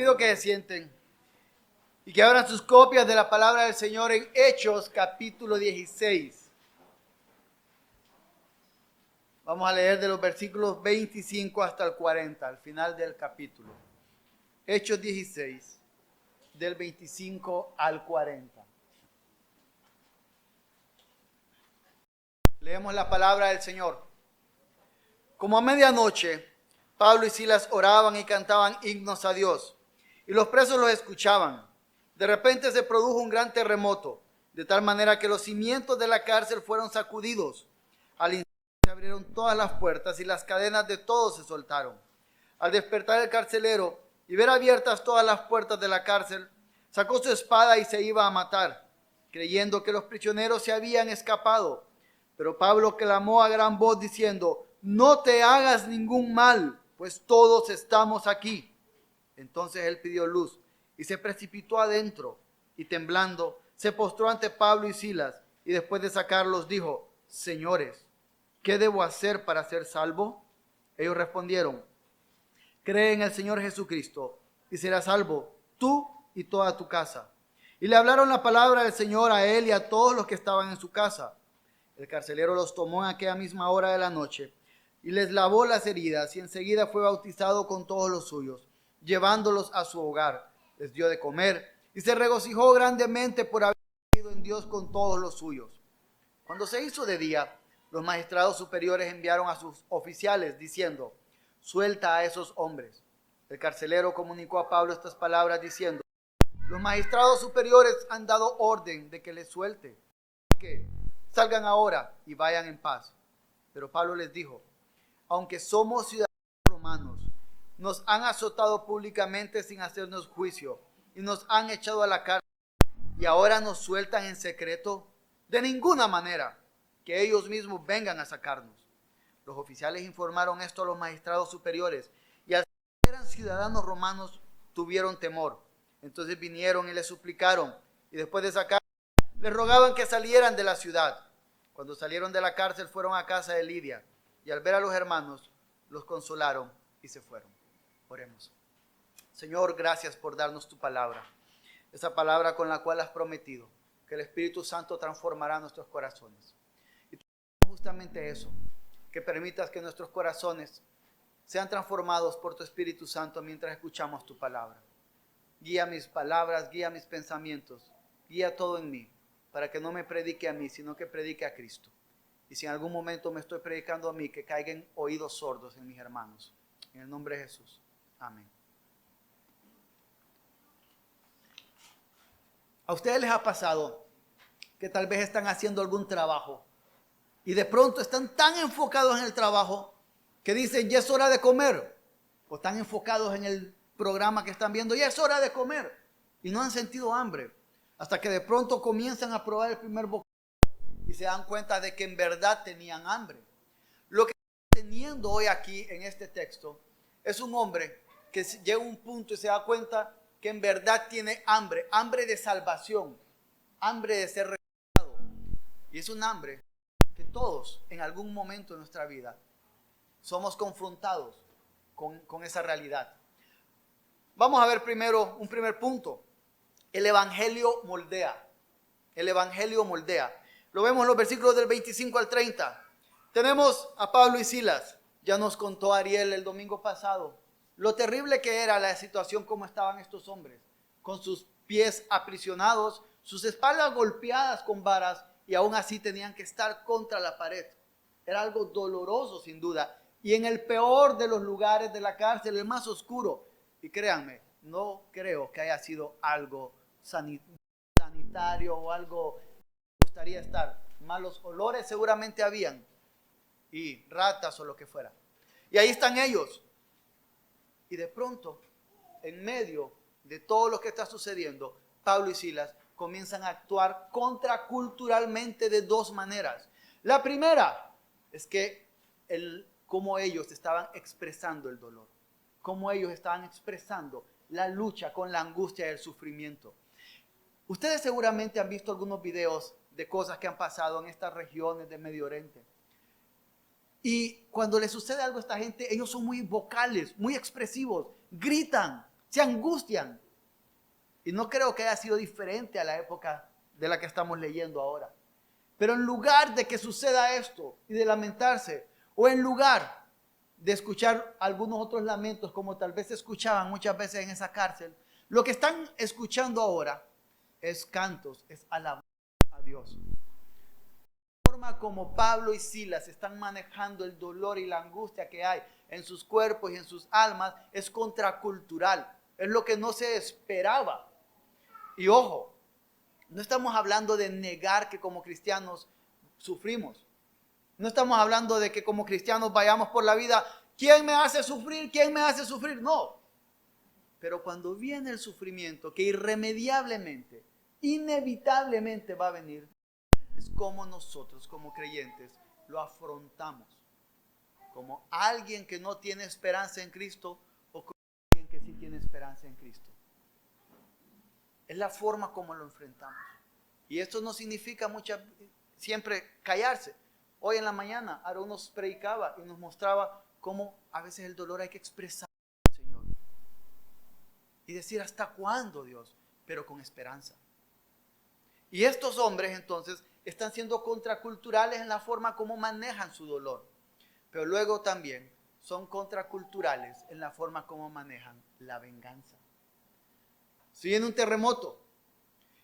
pido que se sienten y que abran sus copias de la palabra del Señor en Hechos capítulo 16. Vamos a leer de los versículos 25 hasta el 40, al final del capítulo. Hechos 16, del 25 al 40. Leemos la palabra del Señor. Como a medianoche, Pablo y Silas oraban y cantaban himnos a Dios, y los presos los escuchaban. De repente se produjo un gran terremoto, de tal manera que los cimientos de la cárcel fueron sacudidos. Al instante se abrieron todas las puertas y las cadenas de todos se soltaron. Al despertar el carcelero y ver abiertas todas las puertas de la cárcel, sacó su espada y se iba a matar, creyendo que los prisioneros se habían escapado. Pero Pablo clamó a gran voz diciendo: no te hagas ningún mal, pues todos estamos aquí. Entonces él pidió luz y se precipitó adentro, y temblando se postró ante Pablo y Silas, y después de sacarlos dijo: señores, ¿qué debo hacer para ser salvo? Ellos respondieron: cree en el Señor Jesucristo y serás salvo, tú y toda tu casa. Y le hablaron la palabra del Señor a él y a todos los que estaban en su casa. El carcelero los tomó en aquella misma hora de la noche y les lavó las heridas, y enseguida fue bautizado con todos los suyos, llevándolos a su hogar. Les dio de comer y se regocijó grandemente por haber creído en Dios con todos los suyos. Cuando se hizo de día, los magistrados superiores enviaron a sus oficiales diciendo: suelta a esos hombres. El carcelero comunicó a Pablo estas palabras diciendo: los magistrados superiores han dado orden de que les suelte, así que salgan ahora y vayan en paz. Pero Pablo les dijo: aunque somos ciudadanos romanos, nos han azotado públicamente sin hacernos juicio y nos han echado a la cárcel, y ahora nos sueltan en secreto. De ninguna manera, que ellos mismos vengan a sacarnos. Los oficiales informaron esto a los magistrados superiores, y al saber que eran ciudadanos romanos tuvieron temor. Entonces vinieron y les suplicaron, y después de sacar, les rogaban que salieran de la ciudad. Cuando salieron de la cárcel fueron a casa de Lidia, y al ver a los hermanos los consolaron y se fueron. Oremos. Señor, gracias por darnos tu palabra, esa palabra con la cual has prometido que el Espíritu Santo transformará nuestros corazones. Y tú justamente eso, que permitas que nuestros corazones sean transformados por tu Espíritu Santo mientras escuchamos tu palabra. Guía mis palabras, guía mis pensamientos, guía todo en mí, para que no me predique a mí, sino que predique a Cristo. Y si en algún momento me estoy predicando a mí, que caigan oídos sordos en mis hermanos. En el nombre de Jesús. Amén. ¿A ustedes les ha pasado que tal vez están haciendo algún trabajo y de pronto están tan enfocados en el trabajo que dicen: ya es hora de comer? O están enfocados en el programa que están viendo: ya es hora de comer, y no han sentido hambre, hasta que de pronto comienzan a probar el primer bocado y se dan cuenta de que en verdad tenían hambre. Lo que estamos teniendo hoy aquí en este texto es un hombre que llega a un punto y se da cuenta que en verdad tiene hambre, hambre de salvación, hambre de ser rescatado. Y es un hambre que todos en algún momento de nuestra vida somos confrontados con esa realidad. Vamos a ver primero un primer punto. El Evangelio moldea. El Evangelio moldea. Lo vemos en los versículos del 25 al 30. Tenemos a Pablo y Silas. Ya nos contó Ariel el domingo pasado lo terrible que era la situación, como estaban estos hombres, con sus pies aprisionados, sus espaldas golpeadas con varas, y aún así tenían que estar contra la pared. Era algo doloroso sin duda, y en el peor de los lugares de la cárcel, el más oscuro. Y créanme, no creo que haya sido algo sanitario o algo que gustaría estar. Malos olores seguramente habían, y ratas o lo que fuera. Y ahí están ellos. Y de pronto, en medio de todo lo que está sucediendo, Pablo y Silas comienzan a actuar contraculturalmente de dos maneras. La primera es que cómo ellos estaban expresando el dolor, cómo ellos estaban expresando la lucha con la angustia y el sufrimiento. Ustedes seguramente han visto algunos videos de cosas que han pasado en estas regiones de Medio Oriente. Y cuando les sucede algo a esta gente, ellos son muy vocales, muy expresivos, gritan, se angustian. Y no creo que haya sido diferente a la época de la que estamos leyendo ahora. Pero en lugar de que suceda esto y de lamentarse, o en lugar de escuchar algunos otros lamentos como tal vez se escuchaban muchas veces en esa cárcel, lo que están escuchando ahora es cantos, es alabanza a Dios. La forma como Pablo y Silas están manejando el dolor y la angustia que hay en sus cuerpos y en sus almas es contracultural, es lo que no se esperaba. Y ojo, no estamos hablando de negar que como cristianos sufrimos. No estamos hablando de que como cristianos vayamos por la vida, ¿quién me hace sufrir? ¿Quién me hace sufrir? No. Pero cuando viene el sufrimiento, que irremediablemente, inevitablemente va a venir, es como nosotros como creyentes lo afrontamos. Como alguien que no tiene esperanza en Cristo o como alguien que sí tiene esperanza en Cristo. Es la forma como lo enfrentamos. Y esto no significa siempre callarse. Hoy en la mañana Aarón nos predicaba y nos mostraba cómo a veces el dolor hay que expresar al Señor. Y decir ¿hasta cuándo, Dios? Pero con esperanza. Y estos hombres entonces están siendo contraculturales en la forma como manejan su dolor. Pero luego también son contraculturales en la forma como manejan la venganza. Si viene un terremoto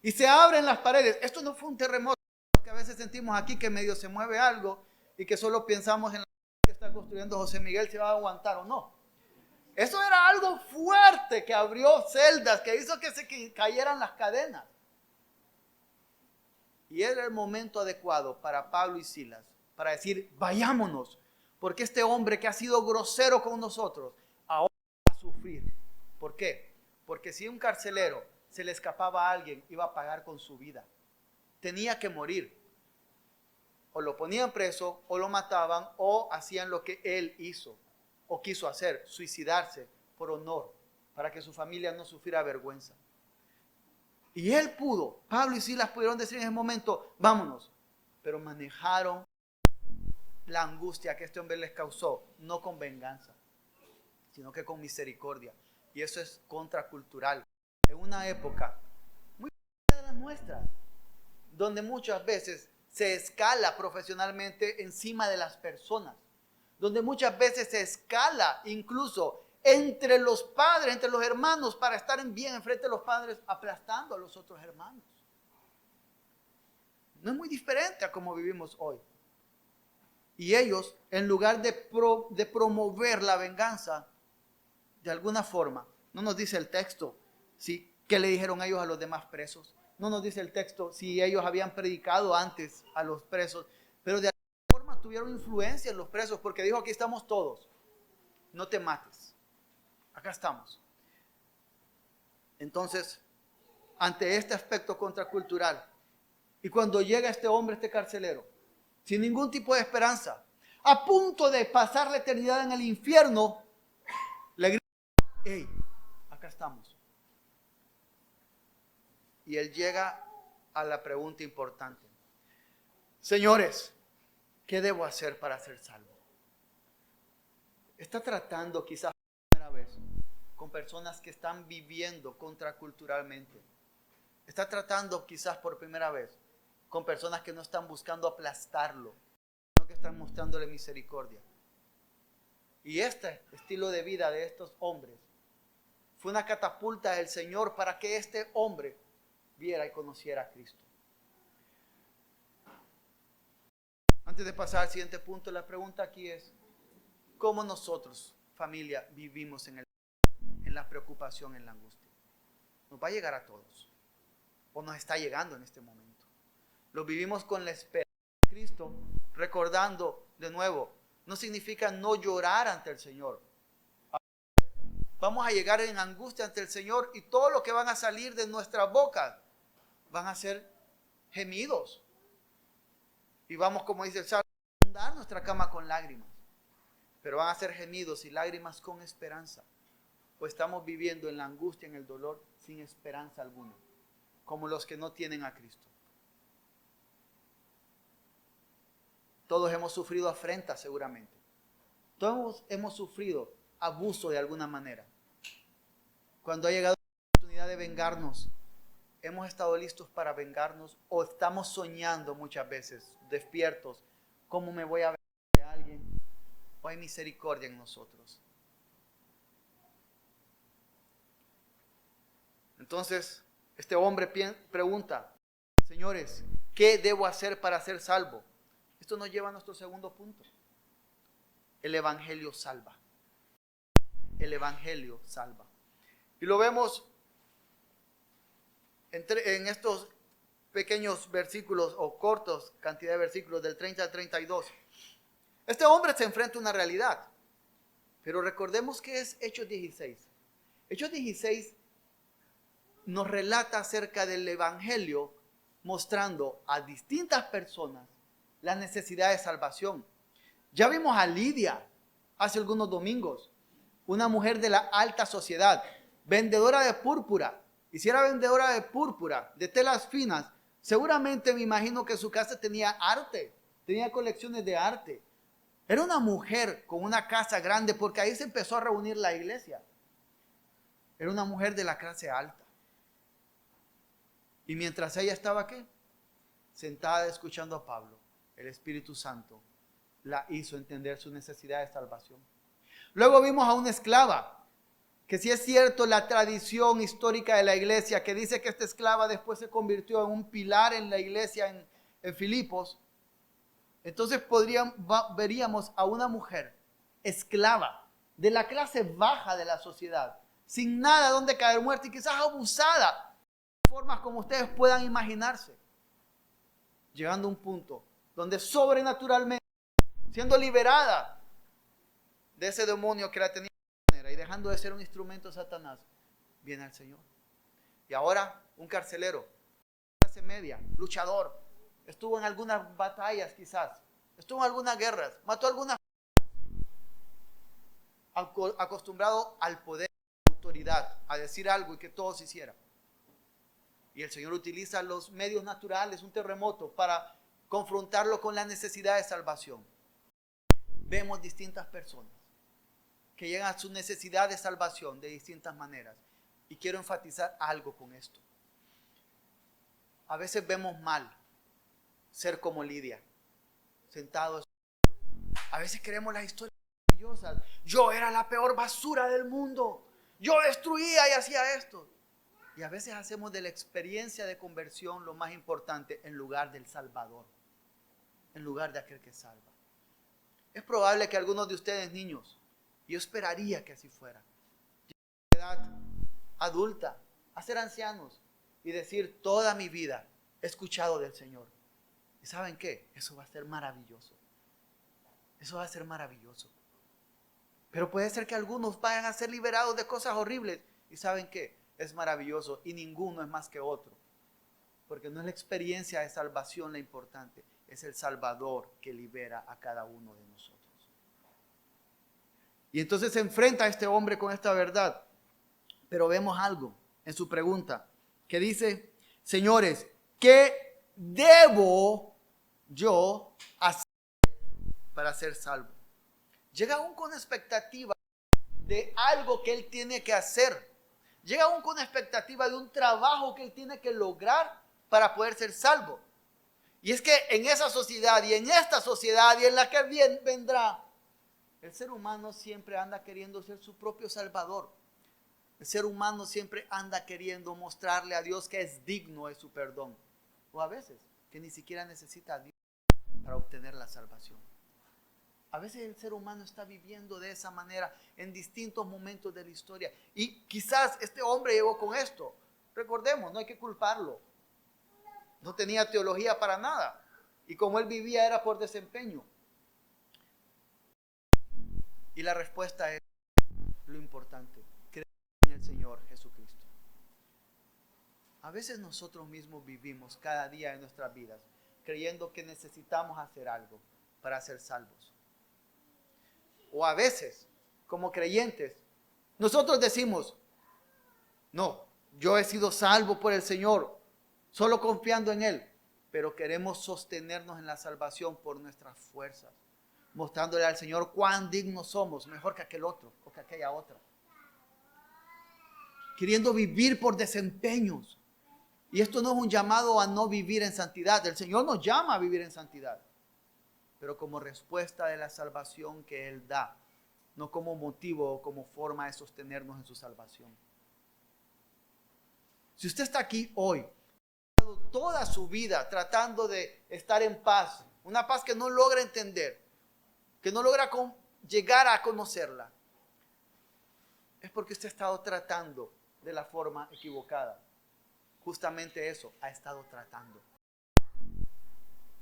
y se abren las paredes, esto no fue un terremoto que a veces sentimos aquí que medio se mueve algo y que solo pensamos en la que está construyendo José Miguel, si va a aguantar o no. Eso era algo fuerte que abrió celdas, que hizo que se cayeran las cadenas. Y era el momento adecuado para Pablo y Silas para decir, vayámonos, porque este hombre que ha sido grosero con nosotros ahora va a sufrir. ¿Por qué? Porque si un carcelero se le escapaba a alguien, iba a pagar con su vida. Tenía que morir. O lo ponían preso, o lo mataban, o hacían lo que él hizo, o quiso hacer, suicidarse por honor, para que su familia no sufriera vergüenza. Y él pudo, Pablo y Silas pudieron decir en ese momento, vámonos. Pero manejaron la angustia que este hombre les causó, no con venganza, sino que con misericordia. Y eso es contracultural. En una época muy de la nuestra, donde muchas veces se escala profesionalmente encima de las personas, donde muchas veces se escala incluso entre los padres, entre los hermanos, para estar en bien enfrente de los padres, aplastando a los otros hermanos. No es muy diferente a como vivimos hoy. Y ellos, en lugar de promover la venganza, de alguna forma, no nos dice el texto, ¿sí?, qué le dijeron ellos a los demás presos. No nos dice el texto si ellos habían predicado antes a los presos, pero de alguna forma tuvieron influencia en los presos, porque dijo, aquí estamos todos, no te mates, acá estamos. Entonces, ante este aspecto contracultural, y cuando llega este hombre, este carcelero, sin ningún tipo de esperanza, a punto de pasar la eternidad en el infierno, le grita, hey, acá estamos. Y él llega a la pregunta importante. Señores, ¿qué debo hacer para ser salvo? Está tratando quizás por primera vez con personas que están viviendo contraculturalmente. Está tratando quizás por primera vez con personas que no están buscando aplastarlo, sino que están mostrándole misericordia. Y este estilo de vida de estos hombres fue una catapulta del Señor para que este hombre viera y conociera a Cristo. Antes de pasar al siguiente punto, la pregunta aquí es, ¿cómo nosotros, familia, vivimos en la preocupación, en la angustia? Nos va a llegar a todos, o nos está llegando en este momento. Lo vivimos con la esperanza de Cristo, recordando de nuevo, no significa no llorar ante el Señor. Vamos a llegar en angustia ante el Señor y todo lo que van a salir de nuestras bocas van a ser gemidos. Y vamos, como dice el Salmo, a inundar nuestra cama con lágrimas. Pero van a ser gemidos y lágrimas con esperanza. O estamos viviendo en la angustia, en el dolor, sin esperanza alguna, como los que no tienen a Cristo. Todos hemos sufrido afrenta seguramente. Todos hemos sufrido abuso de alguna manera. cuando ha llegado la oportunidad de vengarnos, ¿hemos estado listos para vengarnos o estamos soñando muchas veces, despiertos, cómo me voy a vengar de alguien? ¿O hay misericordia en nosotros? Entonces, este hombre pregunta, señores, ¿qué debo hacer para ser salvo? Esto nos lleva a nuestro segundo punto. El Evangelio salva. El Evangelio salva. Y lo vemos en estos pequeños versículos o cortos, cantidad de versículos del 30 al 32. Este hombre se enfrenta a una realidad. Pero recordemos que es Hechos 16. Hechos 16 nos relata acerca del Evangelio, mostrando a distintas personas la necesidad de salvación. Ya vimos a Lidia hace algunos domingos, una mujer de la alta sociedad, vendedora de púrpura. Y si era vendedora de púrpura, de telas finas, seguramente me imagino que su casa tenía arte, tenía colecciones de arte. Era una mujer con una casa grande, porque ahí se empezó a reunir la iglesia. Era una mujer de la clase alta. Y mientras ella estaba ¿qué? Sentada escuchando a Pablo, el Espíritu Santo la hizo entender su necesidad de salvación. Luego vimos a una esclava, que si es cierto la tradición histórica de la iglesia, que dice que esta esclava después se convirtió en un pilar en la iglesia en Filipos, entonces veríamos a una mujer esclava de la clase baja de la sociedad, sin nada donde caer muerta y quizás abusada, de formas como ustedes puedan imaginarse, llegando a un punto donde sobrenaturalmente, siendo liberada de ese demonio que la tenía y dejando de ser un instrumento de Satanás, viene el Señor. Y ahora un carcelero, clase media, luchador, estuvo en algunas batallas quizás, estuvo en algunas guerras, mató a algunas, acostumbrado al poder, a la autoridad, a decir algo y que todo se hiciera. Y el Señor utiliza los medios naturales, un terremoto, para confrontarlo con la necesidad de salvación. Vemos distintas personas que llegan a su necesidad de salvación de distintas maneras. Y quiero enfatizar algo con esto. A veces vemos mal ser como Lidia, sentados. A veces queremos las historias maravillosas. Yo era la peor basura del mundo. Yo destruía y hacía esto. Y a veces hacemos de la experiencia de conversión lo más importante en lugar del Salvador, en lugar de aquel que salva. Es probable que algunos de ustedes, niños, yo esperaría que así fuera, lleguen a edad adulta, a ser ancianos y decir: toda mi vida he escuchado del Señor. ¿Y saben qué? Eso va a ser maravilloso. Eso va a ser maravilloso. Pero puede ser que algunos vayan a ser liberados de cosas horribles. ¿Y saben qué? Es maravilloso y ninguno es más que otro. Porque no es la experiencia de salvación la importante, es el Salvador que libera a cada uno de nosotros. Y entonces se enfrenta a este hombre con esta verdad. Pero vemos algo en su pregunta que dice: señores, ¿qué debo yo hacer para ser salvo? Llega aún con expectativa de algo que él tiene que hacer. Llega aún con expectativa de un trabajo que él tiene que lograr para poder ser salvo. Y es que en esa sociedad y en esta sociedad y en la que vendrá, el ser humano siempre anda queriendo ser su propio salvador. El ser humano siempre anda queriendo mostrarle a Dios que es digno de su perdón. O a veces que ni siquiera necesita a Dios para obtener la salvación. A veces el ser humano está viviendo de esa manera en distintos momentos de la historia. Y quizás este hombre llegó con esto. Recordemos, no hay que culparlo. No tenía teología para nada. Y como él vivía era por desempeño. Y la respuesta es lo importante: creer en el Señor Jesucristo. A veces nosotros mismos vivimos cada día de nuestras vidas creyendo que necesitamos hacer algo para ser salvos. O a veces, como creyentes, nosotros decimos: no, yo he sido salvo por el Señor, solo confiando en Él. Pero queremos sostenernos en la salvación por nuestras fuerzas, mostrándole al Señor cuán dignos somos, mejor que aquel otro o que aquella otra. queriendo vivir por desempeños. Y esto no es un llamado a no vivir en santidad. El Señor nos llama a vivir en santidad, pero como respuesta de la salvación que Él da, no como motivo o como forma de sostenernos en su salvación. Si usted está aquí hoy, toda su vida tratando de estar en paz, una paz que no logra entender, que no logra llegar a conocerla, es porque usted ha estado tratando de la forma equivocada. Justamente eso ha estado tratando.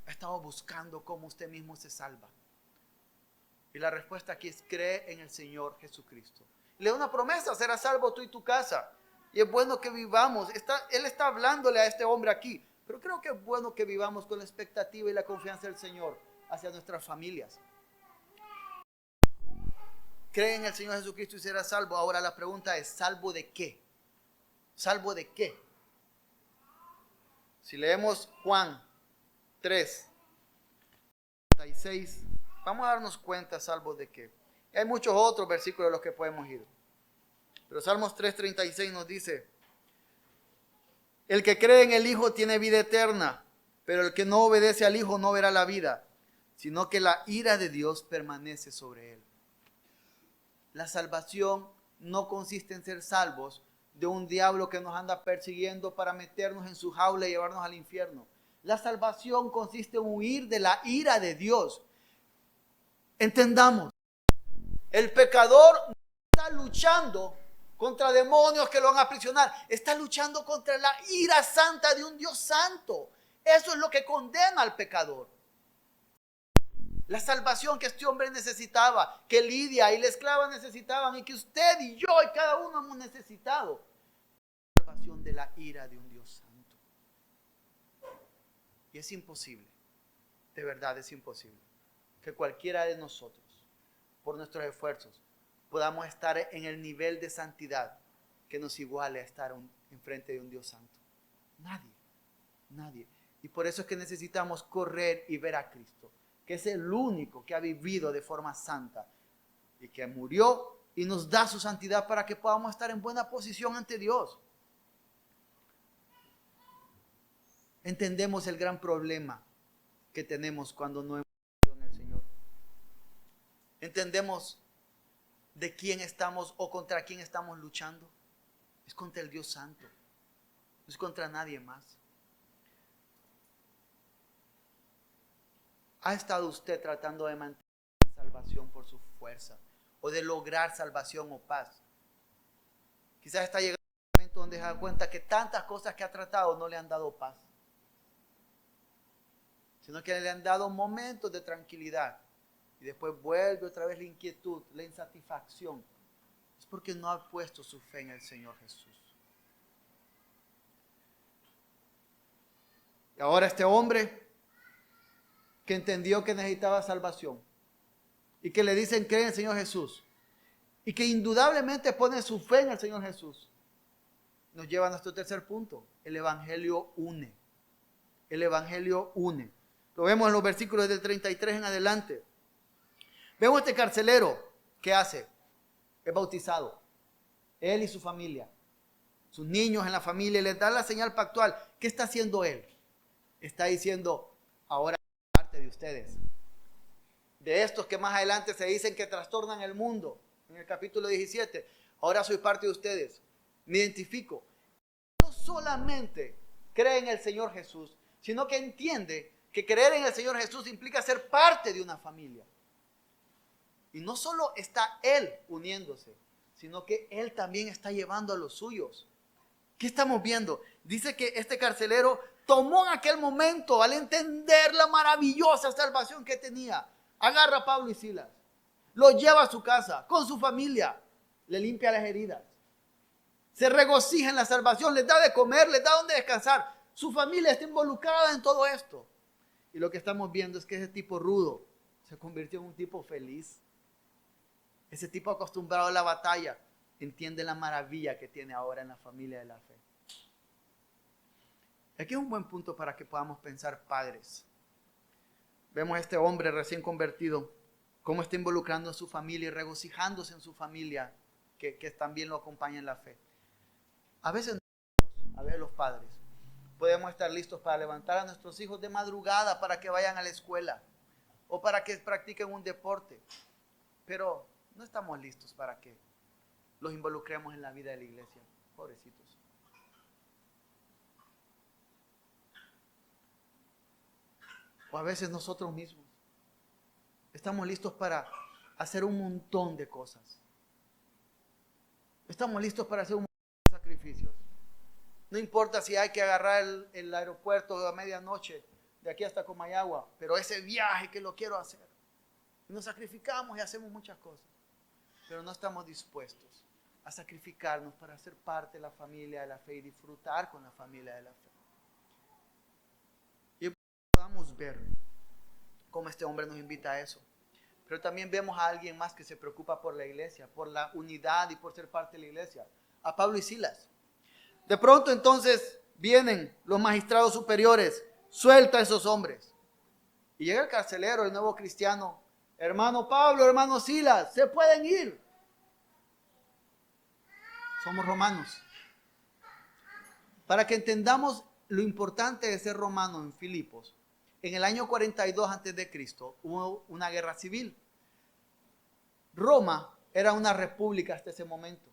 Ha estado buscando cómo usted mismo se salva. Y la respuesta aquí es: cree en el Señor Jesucristo. Le da una promesa: serás salvo tú y tu casa. Y es bueno que vivamos. Él está hablándole a este hombre aquí. Pero creo que es bueno que vivamos con la expectativa y la confianza del Señor hacia nuestras familias. Cree en el Señor Jesucristo y serás salvo. Ahora la pregunta es: ¿salvo de qué? ¿Salvo de qué? Si leemos Juan 3, 36, vamos a darnos cuenta salvo de qué. Hay muchos otros versículos de los que podemos ir. Pero Salmos 3:36 nos dice: el que cree en el Hijo tiene vida eterna, pero el que no obedece al Hijo no verá la vida, sino que la ira de Dios permanece sobre él. La salvación no consiste en ser salvos de un diablo que nos anda persiguiendo para meternos en su jaula y llevarnos al infierno. La salvación consiste en huir de la ira de Dios. Entendamos, el pecador no está luchando contra demonios que lo van a aprisionar, está luchando contra la ira santa de un Dios santo. Eso es lo que condena al pecador. La salvación que este hombre necesitaba, que Lidia y la esclava necesitaban, y que usted y yo y cada uno hemos necesitado. La salvación de la ira de un Dios santo. Y es imposible, de verdad es imposible, que cualquiera de nosotros, por nuestros esfuerzos, podamos estar en el nivel de santidad que nos iguale a estar enfrente de un Dios santo. Nadie, nadie. Y por eso es que necesitamos correr y ver a Cristo, que es el único que ha vivido de forma santa y que murió y nos da su santidad para que podamos estar en buena posición ante Dios. Entendemos el gran problema que tenemos cuando no hemos creído en el Señor. Entendemos de quién estamos o contra quién estamos luchando. Es contra el Dios Santo, no es contra nadie más. ¿Ha estado usted tratando de mantener salvación por su fuerza o de lograr salvación o paz? Quizás está llegando un momento donde se da cuenta que tantas cosas que ha tratado no le han dado paz, sino que le han dado momentos de tranquilidad y después vuelve otra vez la inquietud, la insatisfacción. Es porque no ha puesto su fe en el Señor Jesús. Y ahora este hombre que entendió que necesitaba salvación y que le dicen cree en el Señor Jesús y que indudablemente pone su fe en el Señor Jesús, nos lleva a nuestro tercer punto: el Evangelio une. El Evangelio une. Lo vemos en los versículos del 33 en adelante. Vemos este carcelero. ¿Qué hace? Es bautizado. Él y su familia. Sus niños en la familia. Les da la señal pactual. ¿Qué está haciendo él? Está diciendo: ahora soy parte de ustedes. De estos que más adelante se dicen que trastornan el mundo. En el capítulo 17. Ahora soy parte de ustedes. Me identifico. No solamente cree en el Señor Jesús, sino que entiende que creer en el Señor Jesús implica ser parte de una familia. Y no solo está Él uniéndose, sino que Él también está llevando a los suyos. ¿Qué estamos viendo? Dice que este carcelero tomó en aquel momento, al entender la maravillosa salvación que tenía, agarra a Pablo y Silas, lo lleva a su casa, con su familia, le limpia las heridas, se regocija en la salvación, les da de comer, les da donde descansar. Su familia está involucrada en todo esto. Y lo que estamos viendo es que ese tipo rudo se convirtió en un tipo feliz. Ese tipo acostumbrado a la batalla entiende la maravilla que tiene ahora en la familia de la fe. Aquí es un buen punto para que podamos pensar, padres. Vemos a este hombre recién convertido, cómo está involucrando a su familia y regocijándose en su familia, que también lo acompaña en la fe. A veces los padres podemos estar listos para levantar a nuestros hijos de madrugada para que vayan a la escuela o para que practiquen un deporte, pero no estamos listos para que los involucremos en la vida de la iglesia. Pobrecitos. O a veces nosotros mismos estamos listos para hacer un montón de cosas. Estamos listos para hacer un montón de sacrificios. No importa si hay que agarrar el aeropuerto a medianoche de aquí hasta Comayagua, pero ese viaje que lo quiero hacer. Nos sacrificamos y hacemos muchas cosas, pero no estamos dispuestos a sacrificarnos para ser parte de la familia de la fe y disfrutar con la familia de la fe. Y podamos ver cómo este hombre nos invita a eso. Pero también vemos a alguien más que se preocupa por la iglesia, por la unidad y por ser parte de la iglesia. A Pablo y Silas. De pronto entonces vienen los magistrados superiores, suelta a esos hombres. Y llega el carcelero, el nuevo cristiano. Hermano Pablo, hermano Silas, se pueden ir. Somos romanos. Para que entendamos lo importante de ser romano en Filipos, en el año 42 a.C. hubo una guerra civil. Roma era una república hasta ese momento.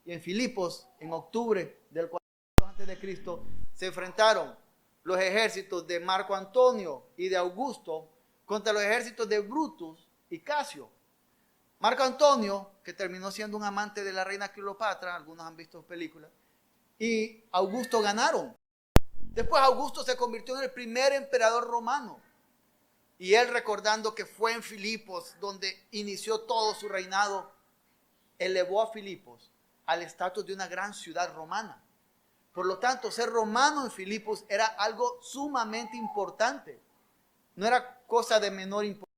Y en Filipos, en octubre del 42 a.C., se enfrentaron los ejércitos de Marco Antonio y de Augusto contra los ejércitos de Brutus y Casio. Marco Antonio, que terminó siendo un amante de la reina Cleopatra, algunos han visto películas, y Augusto ganaron. Después Augusto se convirtió en el primer emperador romano. Y él, recordando que fue en Filipos donde inició todo su reinado, elevó a Filipos al estatus de una gran ciudad romana. Por lo tanto, ser romano en Filipos era algo sumamente importante. No era cosa de menor importancia.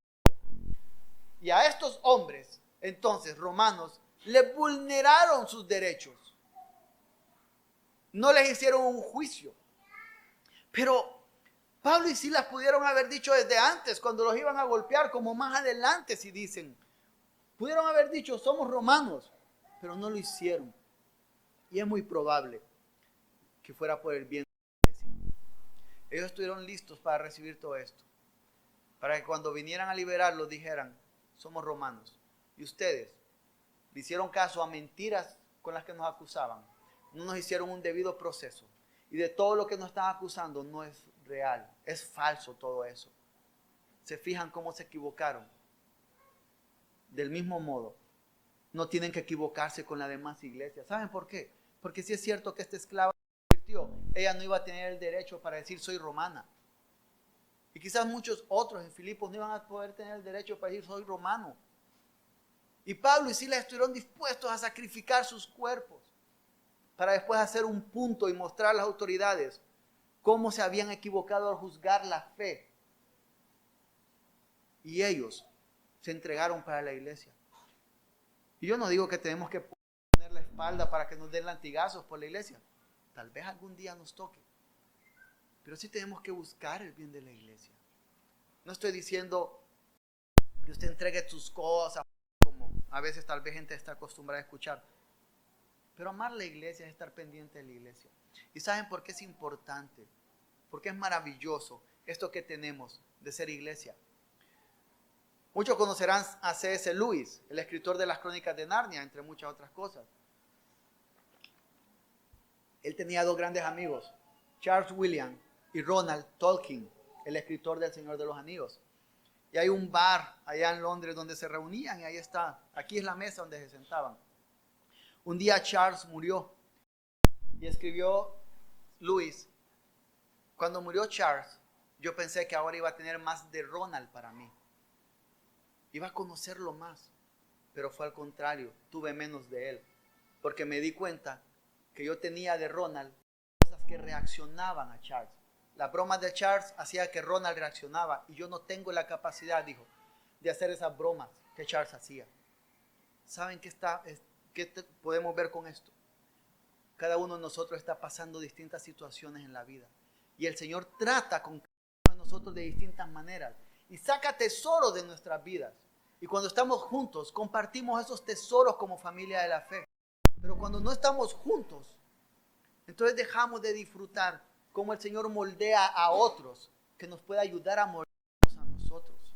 Y a estos hombres, entonces, romanos, les vulneraron sus derechos. No les hicieron un juicio. Pero Pablo y Silas pudieron haber dicho desde antes, cuando los iban a golpear, como más adelante si dicen. Pudieron haber dicho, somos romanos, pero no lo hicieron. Y es muy probable que fuera por el bien de la iglesia. Ellos estuvieron listos para recibir todo esto. Para que cuando vinieran a liberarlos dijeran, somos romanos. Y ustedes le hicieron caso a mentiras con las que nos acusaban. No nos hicieron un debido proceso. Y de todo lo que nos están acusando no es real, es falso todo eso. ¿Se fijan cómo se equivocaron? Del mismo modo, no tienen que equivocarse con la demás iglesia. ¿Saben por qué? Porque si es cierto que esta esclava se convirtió, ella no iba a tener el derecho para decir soy romana. Y quizás muchos otros en Filipos no iban a poder tener el derecho para decir soy romano. Y Pablo y Silas estuvieron dispuestos a sacrificar sus cuerpos para después hacer un punto y mostrar a las autoridades cómo se habían equivocado al juzgar la fe. Y ellos se entregaron para la iglesia. Y yo no digo que tenemos que poner la espalda para que nos den latigazos por la iglesia. Tal vez algún día nos toque. Pero sí tenemos que buscar el bien de la iglesia. No estoy diciendo que usted entregue sus cosas, como a veces tal vez gente está acostumbrada a escuchar. Pero amar la iglesia es estar pendiente de la iglesia. ¿Y saben por qué es importante? Porque es maravilloso esto que tenemos de ser iglesia. Muchos conocerán a C.S. Lewis, el escritor de las Crónicas de Narnia, entre muchas otras cosas. Él tenía dos grandes amigos, Charles William y Ronald Tolkien, el escritor del Señor de los Anillos. Y hay un bar allá en Londres donde se reunían y ahí está, aquí es la mesa donde se sentaban. Un día Charles murió y escribió Lewis, cuando murió Charles, yo pensé que ahora iba a tener más de Ronald para mí. Iba a conocerlo más, pero fue al contrario, tuve menos de él, porque me di cuenta que yo tenía de Ronald cosas que reaccionaban a Charles. Las bromas de Charles hacía que Ronald reaccionaba y yo no tengo la capacidad, dijo, de hacer esas bromas que Charles hacía. ¿Saben qué podemos ver con esto? Cada uno de nosotros está pasando distintas situaciones en la vida y el Señor trata con cada uno de nosotros de distintas maneras y saca tesoros de nuestras vidas. Y cuando estamos juntos, compartimos esos tesoros como familia de la fe. Pero cuando no estamos juntos, Entonces dejamos de disfrutar cómo el Señor moldea a otros, que nos puede ayudar a moldearnos a nosotros.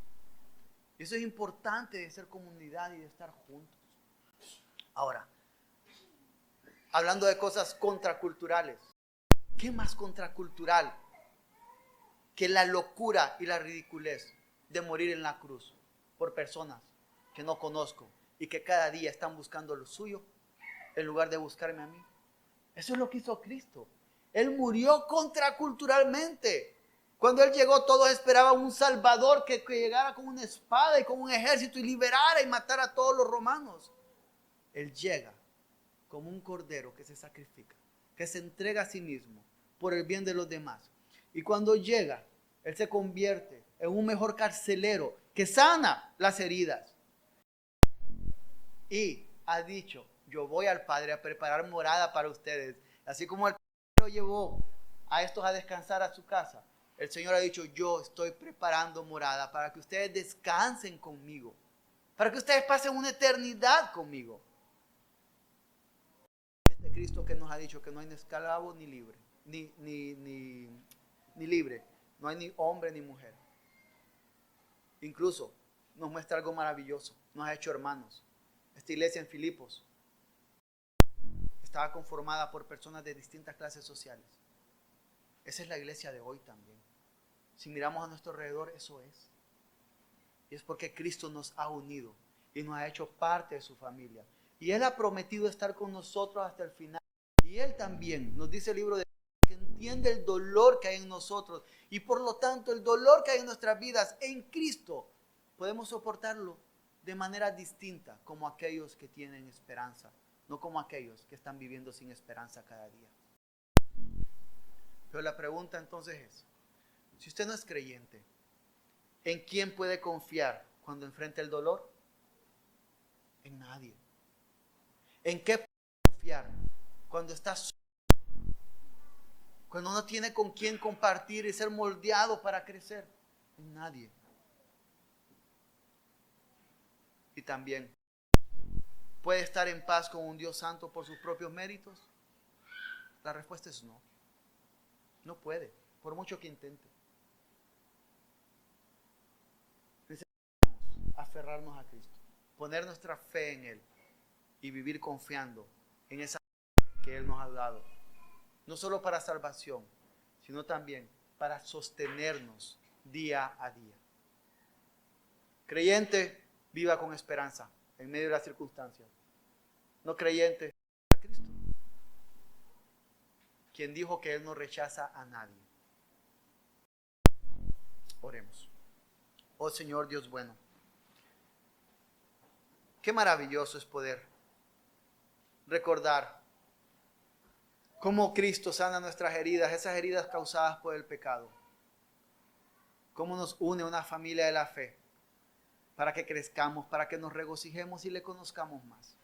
Y eso es importante de ser comunidad y de estar juntos. Ahora, hablando de cosas contraculturales, ¿qué más contracultural que la locura y la ridiculez de morir en la cruz por personas que no conozco y que cada día están buscando lo suyo en lugar de buscarme a mí? Eso es lo que hizo Cristo. Él murió contraculturalmente. Cuando Él llegó, todos esperaban un Salvador que llegara con una espada y con un ejército y liberara y matara a todos los romanos. Él llega como un cordero que se sacrifica, que se entrega a sí mismo por el bien de los demás. Y cuando llega, Él se convierte en un mejor carcelero que sana las heridas. Y ha dicho: yo voy al Padre a preparar morada para ustedes. Así como el Padre lo llevó a estos a descansar a su casa, el Señor ha dicho: yo estoy preparando morada para que ustedes descansen conmigo, para que ustedes pasen una eternidad conmigo. Este Cristo que nos ha dicho que no hay ni esclavo ni libre, ni libre, no hay ni hombre ni mujer. Incluso nos muestra algo maravilloso, nos ha hecho hermanos. Esta iglesia en Filipos estaba conformada por personas de distintas clases sociales. Esa es la iglesia de hoy también. Si miramos a nuestro alrededor, eso es. Y es porque Cristo nos ha unido y nos ha hecho parte de su familia. Y Él ha prometido estar con nosotros hasta el final. Y Él también, nos dice el libro de que entiende el dolor que hay en nosotros. Y por lo tanto, el dolor que hay en nuestras vidas en Cristo, podemos soportarlo de manera distinta como aquellos que tienen esperanza, no como aquellos que están viviendo sin esperanza cada día. Pero la pregunta entonces es: si usted no es creyente, ¿en quién puede confiar cuando enfrenta el dolor? En nadie. ¿En qué puede confiar cuando está solo? Cuando no tiene con quién compartir y ser moldeado para crecer. En nadie. Y también, ¿puede estar en paz con un Dios santo por sus propios méritos? La respuesta es no. No puede, por mucho que intente. Necesitamos aferrarnos a Cristo, poner nuestra fe en Él y vivir confiando en esa fe que Él nos ha dado. No solo para salvación, sino también para sostenernos día a día. Creyente, viva con esperanza en medio de las circunstancias. No creyente, a Cristo, quien dijo que Él no rechaza a nadie. Oremos. Oh Señor Dios bueno, qué maravilloso es poder recordar cómo Cristo sana nuestras heridas, esas heridas causadas por el pecado. Cómo nos une una familia de la fe para que crezcamos, para que nos regocijemos y le conozcamos más.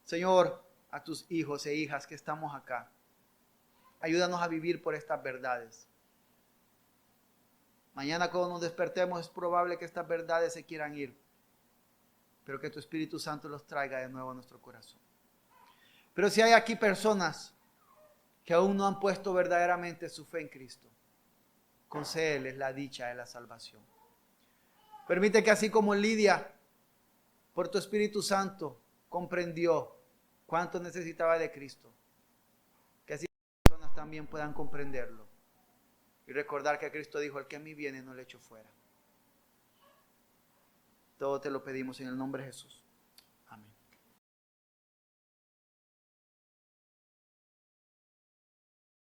Señor, a tus hijos e hijas que estamos acá, ayúdanos a vivir por estas verdades. Mañana cuando nos despertemos es probable que estas verdades se quieran ir, pero que tu Espíritu Santo los traiga de nuevo a nuestro corazón. Pero si hay aquí personas que aún no han puesto verdaderamente su fe en Cristo, concédeles la dicha de la salvación. Permite que así como Lidia, por tu Espíritu Santo, comprendió cuánto necesitaba de Cristo, que así las personas también puedan comprenderlo y recordar que Cristo dijo: el que a mí viene no le echo fuera. Todo te lo pedimos en el nombre de Jesús.